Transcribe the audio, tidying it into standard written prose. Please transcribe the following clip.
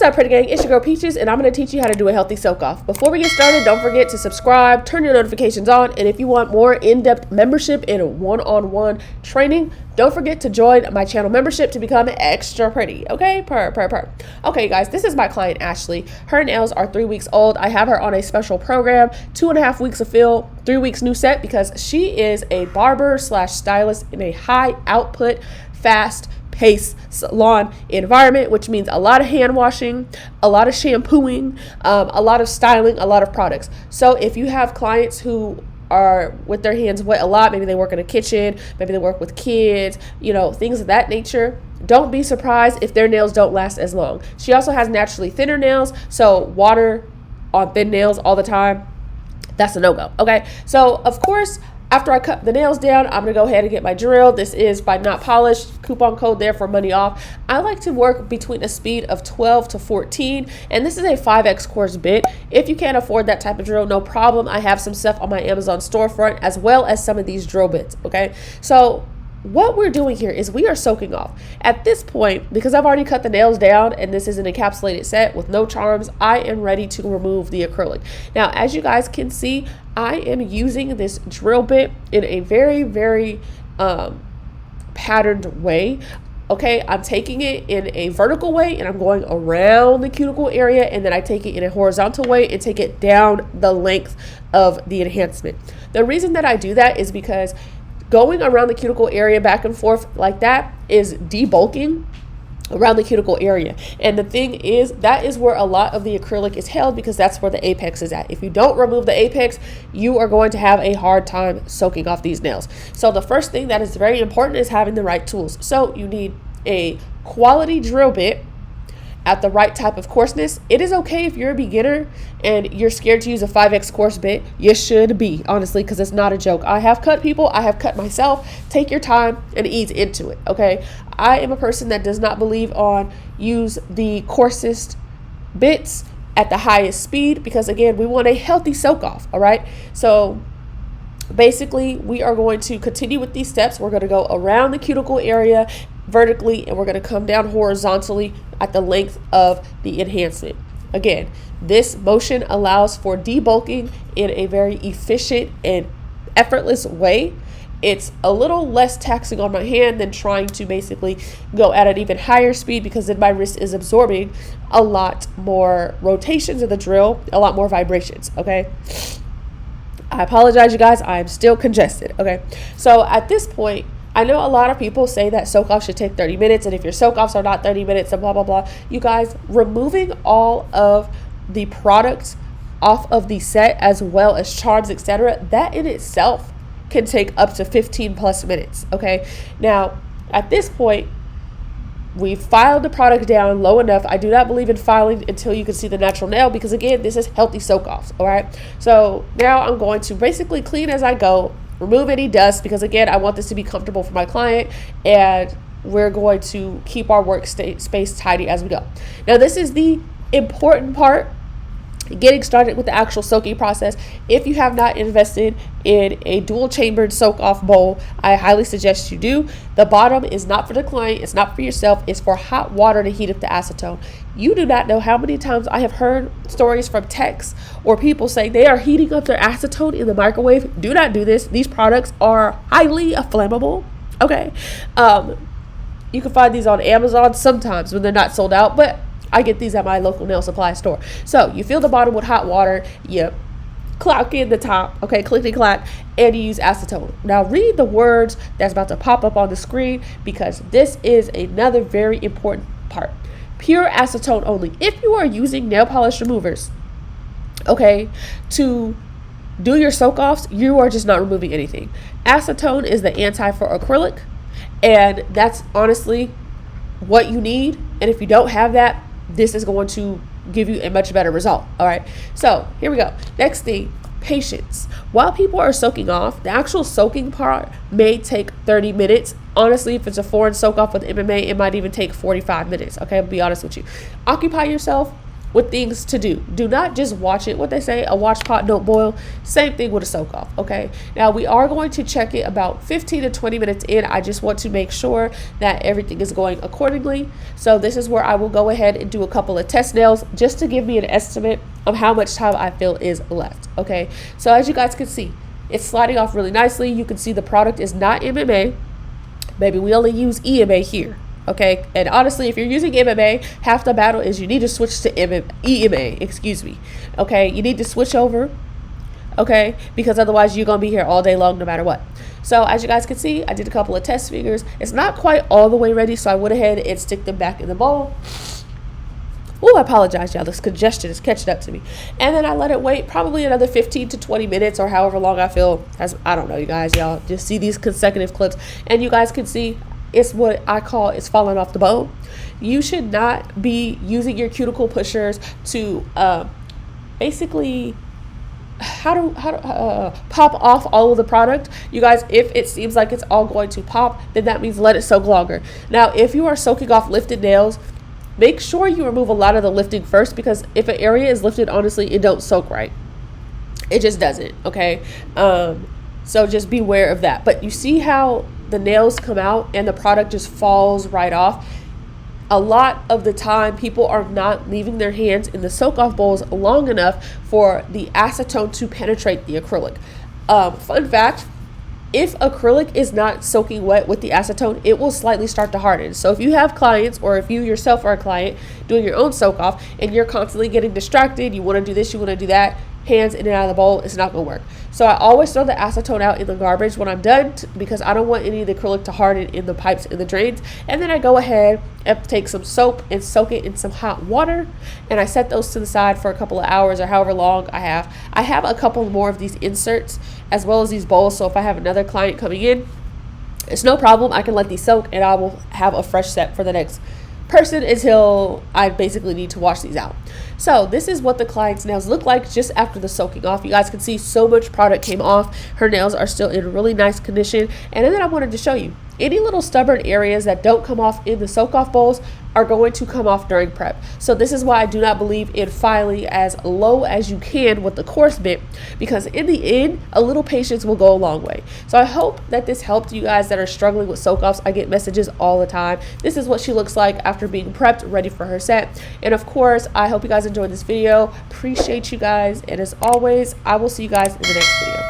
up, pretty gang? It's your girl Peaches, and I'm going to teach you how to do a healthy soak off. Before we get started, don't forget to subscribe, turn your notifications on, and if you want more in-depth membership and one-on-one training, don't forget to join my channel membership to become extra pretty. Okay, Okay, guys, this is my client Ashley. Her nails are 3 weeks old. I have her on a special program, 2.5 weeks of fill, 3 weeks new set, because she is a barber slash stylist in a high output, fast pace salon environment, which means a lot of hand washing, a lot of shampooing, a lot of styling, a lot of products. So if you have clients who are with their hands wet a lot, maybe they work in a kitchen, maybe they work with kids, things of that nature, don't be surprised if their nails don't last as long. She also has naturally thinner nails, so water on thin nails all the time, that's a no-go. Okay, so of course, after I cut the nails down, I'm going to go ahead and get my drill. This is by Not Polished. Coupon code there for money off. I like to work between a speed of 12 to 14, and this is a 5X coarse bit. If you can't afford that type of drill, no problem. I have some stuff on my Amazon storefront as well as some of these drill bits, okay? So what we're doing here is we are soaking off. At this point, because I've already cut the nails down and this is an encapsulated set with no charms, I am ready to remove the acrylic. Now, as you guys can see, I am using this drill bit in a very, very patterned way. Okay, I'm taking it in a vertical way and I'm going around the cuticle area, and then I take it in a horizontal way and take it down the length of the enhancement. The reason that I do that is because going around the cuticle area back and forth like that is debulking around the cuticle area. And the thing is, that is where a lot of the acrylic is held, because that's where the apex is at. If you don't remove the apex, you are going to have a hard time soaking off these nails. So the first thing that is very important is having the right tools. So you need a quality drill bit at the right type of coarseness. It is okay if you're a beginner and you're scared to use a 5X coarse bit. You should be, honestly, because it's not a joke. I have cut people, I have cut myself. Take your time and ease into it, okay? I am a person that does not believe on use the coarsest bits at the highest speed, because again, we want a healthy soak off, all right? So basically, we are going to continue with these steps. We're going to go around the cuticle area vertically, and we're going to come down horizontally at the length of the enhancement. Again, this motion allows for debulking in a very efficient and effortless way. It's a little less taxing on my hand than trying to basically go at an even higher speed, because then my wrist is absorbing a lot more rotations of the drill, a lot more vibrations, okay? I apologize, you guys, I'm still congested, okay? So at this point, I know a lot of people say that soak off should take 30 minutes, and if your soak offs are not 30 minutes and blah, blah, blah. You guys, removing all of the products off of the set as well as charms, etc., that in itself can take up to 15 plus minutes, okay? Now, at this point, we've filed the product down low enough. I do not believe in filing until you can see the natural nail, because again, this is healthy soak offs, all right? So now I'm going to basically clean as I go, remove any dust, because again, I want this to be comfortable for my client, and we're going to keep our workspace tidy as we go. Now, this is the important part, getting started with the actual soaking process. If you have not invested in a dual chambered soak off bowl, I highly suggest you do. The bottom is not for the client, it's not for yourself, it's for hot water to heat up the acetone. You do not know how many times I have heard stories from techs or people say they are heating up their acetone in the microwave. Do not do this. These products are highly flammable, okay? You can find these on Amazon sometimes when they're not sold out, but I get these at my local nail supply store. So you fill the bottom with hot water, you clock in the top, okay, clickety clack, and you use acetone. Now read the words that's about to pop up on the screen, because this is another very important part. Pure acetone only. If you are using nail polish removers, okay, to do your soak offs, you are just not removing anything. Acetone is the anti for acrylic, and that's honestly what you need. And if you don't have that, this is going to give you a much better result. All right, so here we go. Next thing, patience. While people are soaking off, the actual soaking part may take 30 minutes. Honestly, if it's a foreign soak off with MMA, it might even take 45 minutes. Okay, I'll be honest with you. Occupy yourself with things to do. Do not just watch it. What they say, a watch pot don't boil. Same thing with a soak off, okay? Now we are going to check it about 15 to 20 minutes in. I just want to make sure that everything is going accordingly. So this is where I will go ahead and do a couple of test nails just to give me an estimate of how much time I feel is left, okay? So as you guys can see, it's sliding off really nicely. You can see the product is not MMA. Baby, we only use EMA here. Okay, and honestly, if you're using MMA, half the battle is you need to switch to EMA, excuse me. Okay, you need to switch over, okay, because otherwise you're going to be here all day long no matter what. So as you guys can see, I did a couple of test fingers. It's not quite all the way ready, so I went ahead and stick them back in the bowl. Oh, I apologize, y'all. This congestion is catching up to me. And then I let it wait probably another 15 to 20 minutes or however long I feel. I don't know, you guys. Y'all just see these consecutive clips, and you guys can see it's what I call it's falling off the bone. You should not be using your cuticle pushers to basically pop off all of the product. You guys, if it seems like it's all going to pop, then that means let it soak longer. Now, if you are soaking off lifted nails, make sure you remove a lot of the lifting first, because if an area is lifted, honestly, it don't soak right. It just doesn't, okay? So just beware of that. But you see how the nails come out and the product just falls right off? A lot of the time, people are not leaving their hands in the soak off bowls long enough for the acetone to penetrate the acrylic. Fun fact, if acrylic is not soaking wet with the acetone, it will slightly start to harden. So if you have clients, or if you yourself are a client doing your own soak off and you're constantly getting distracted, you want to do this, you want to do that, hands in and out of the bowl, it's not going to work. So I always throw the acetone out in the garbage when I'm done, because I don't want any of the acrylic to harden in the pipes and the drains. And then I go ahead and take some soap and soak it in some hot water, and I set those to the side for a couple of hours or however long I have. I have a couple more of these inserts as well as these bowls, so if I have another client coming in, it's no problem. I can let these soak and I will have a fresh set for the next person until I basically need to wash these out. So this is what the client's nails look like just after the soaking off. You guys can see so much product came off. Her nails are still in really nice condition. And then I wanted to show you any little stubborn areas that don't come off in the soak off bowls are going to come off during prep. So this is why I do not believe in filing as low as you can with the coarse bit, because in the end, a little patience will go a long way. So I hope that this helped you guys that are struggling with soak offs. I get messages all the time. This is what she looks like after being prepped, ready for her set. And of course, I hope you guys enjoyed this video. Appreciate you guys. And as always, I will see you guys in the next video.